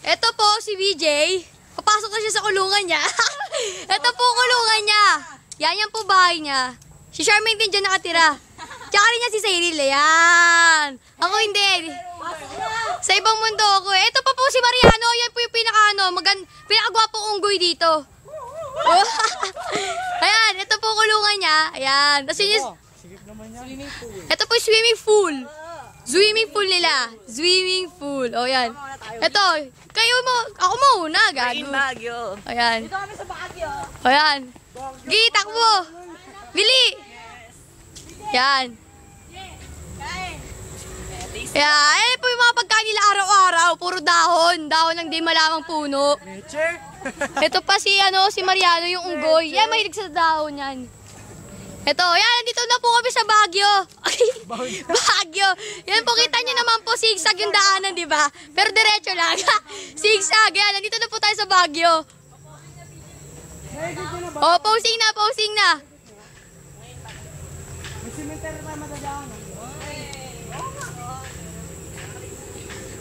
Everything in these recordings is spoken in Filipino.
Ito po si BJ. Papasok na siya sa kulungan niya. Ito po kulungan niya. Yan po bahay niya. Si Charmaine din dyan nakatira. Tsaka rin niya si Cyril. Yan. Ako hindi. Sa ibang mundo ako eh. Ito pa po si Mariano. Yan po yung pinakagwapong unggoy dito. Ayan. Ito po kulungan niya. Ayan. Tapos yun, ito po swimming pool. Swimming pool nila. Swimming pool. O yan. Ito. Kayo mo. Ako muna. Gago. Ayan. Dito kami sa Baguio. Ayan. Gitak mo. Bili. Yan. Yan. Po yung mga pagkain nila araw-araw. Puro dahon. Dahon ng di malamang puno. Ito pa si Mariano yung unggoy. Yan, mahilig sa dahon yan. Ito, yan, nandito na po kami sa Baguio. Baguio. Yan po, kita nyo naman po, zigzag yung daanan, di ba? Pero diretso lang. Zigzag, yan, nandito na po tayo sa Baguio. Oh, posing na, posing na.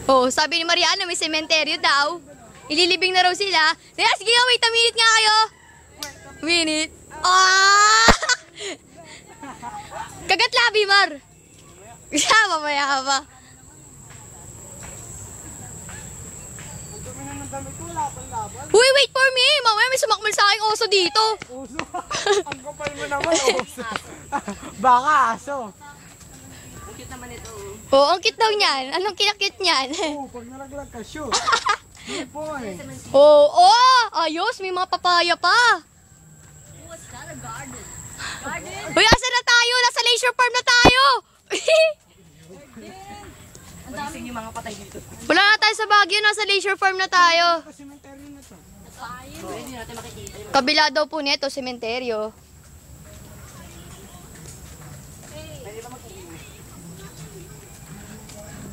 Oh, sabi ni Mariano, may sementeryo daw. Ililibing na raw sila. Kaya, sige nga, wait a minute nga kayo. Minute. Ah! Kagat labi, Mar. Mamaya ka pa. Uy, wait for me. Mamaya may sumakmal sa aking oso dito. Oso? Ang kapal mo naman, oso. Baka aso. Ang cute naman ito. Oo, ang cute daw niyan. Anong kinakit niyan? Oo, pag nalaglag ka, shoot. Boy. Oo, ayos. May mga papaya pa. Uy, asa na tayo? Nasa leisure farm na tayo. Ang daming yung mga patay dito. Wala na tayo sa Baguio. Nasa leisure farm na tayo. Sementeryo na to. Hindi natin makikita yun. Kabila daw po nito, sementeryo.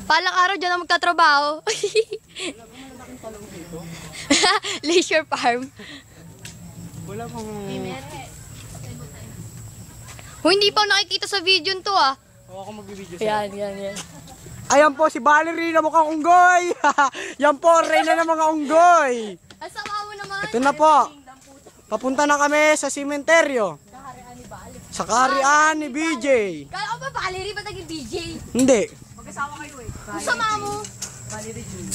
Palang araw dyan na magtatrabaho. Leisure farm. Wala pang... Hindi pa ako nakikita sa video to ah. Oo, ako magbibideo Yan, yan, yan. Ayan po, si Valerie na mukhang unggoy. Yan po, reyna ng mga unggoy. Asama mo naman. Ito na po. Papunta na kami sa sementeryo. Sa kaharian ni BJ. Kala ko ba Valerie? Ba't naging BJ? Hindi. Mag-asawa kayo eh. Usama mo.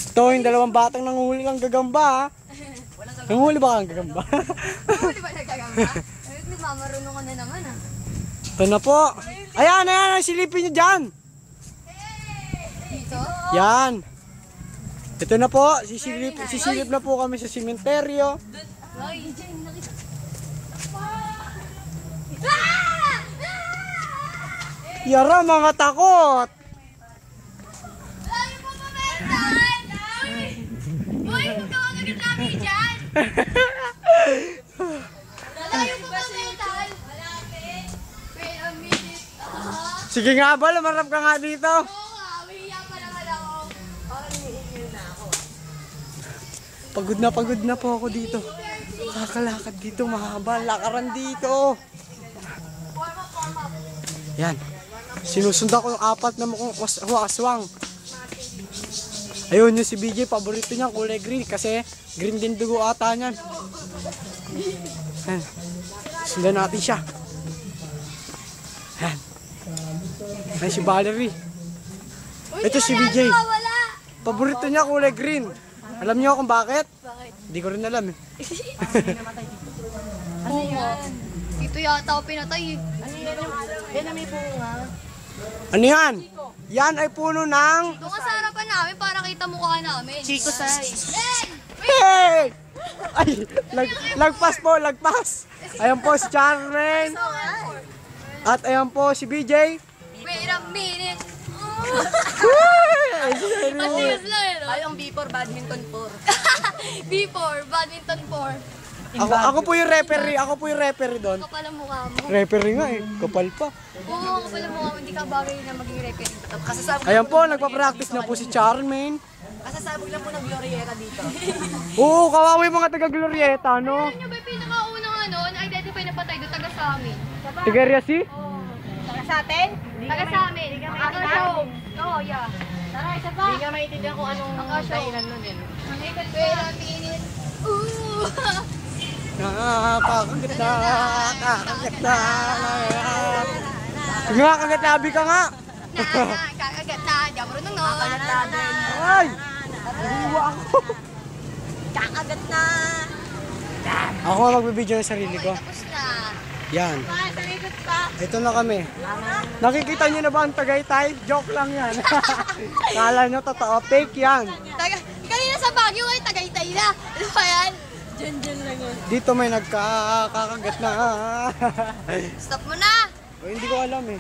Ito yung dalawang batang nanguhuli ng gagamba. Ha? Nanguhuli ba kang gagamba? Di ba nagkagamba? Nagmamarunong ka na naman ah. Ito na po. Ayan, ayan, silipin nyo dyan. Dito? Yan. Ito na po, sisilip na po kami sa sementeryo. Ay, dyan, nakita. Yara, mga takot. Layo po pamentan! Uy, magkakagagit namin dyan! Layo po pamentan! Malapit! Wait a minute! Sige nga ba, lumarap ka nga dito. Oo nga, umiiyak pa naman ako. Pagod na po ako dito. Kakalakad dito, mahaba lakaran dito. Yan. Sinusundan ko yung apat na mukhang aswang. Ayun yung si BJ, paborito niya kulay green kasi green din dugo ata niyan. Yan. Sundan natin siya. Yan. Ay si Valerie. Ito si BJ. Wala! Paborito niya kulay green. Alam niyo kung bakit? Bakit? Hindi ko rin alam eh. Ano yan? Dito yata ako pinatay eh. Ano yan yung... Yan na may bunga. Ano yan? Yan ay puno ng... Doon ka sa harapan namin para kita mukha namin. Chico size. Hey! Ay! Lagpas po, lagpas! Ayan po si Charmaine. At ayan po si BJ. Wait a minute! Ay, Matigas lang eh, no? Tayo ang B4, badminton 4. B4, badminton 4. Ako po yung referee. Ako po yung referee doon. Kapal ang mukha mo. Referee nga eh. Kapal pa. Oo, kapal ang mukha mo. Hindi ka bagay na maging referee. Kasasabog Ayan po, nagpa-practice na po si Charmaine. Kasasabog lang po ng Glorieta dito. Oo, kawawa yung mga taga-Glorieta, no? Ano ba yung pinakaunang na-identify na patay doon taga sa amin? Tigeria si? Oo. Taga sa atin? Taga sa amin. Oo, yeah. Tara, isa pa. Hindi nga maintindihan kung anong dahilan nun eh. Ang ikat ko yung minute. Nakakagat na, kakagat na. Sige nga, kagatabi ka nga. Kakagat na. Di ako marunong no. Ay! Hiwa ako. Kakagat na! Ako nga magbibideo ng sarili ko. Tapos na. Yan. Sa likod pa! Ito na kami. Nakikita nyo na ba ang Tagaytay? Joke lang yan. Kala nyo totoo. Fake yan. Kanina sa Baguio ay Tagaytay na. Ano ba yan? Diyan lang yun. Dito may nagkakagat na. Stop mo na. Hindi ko alam eh.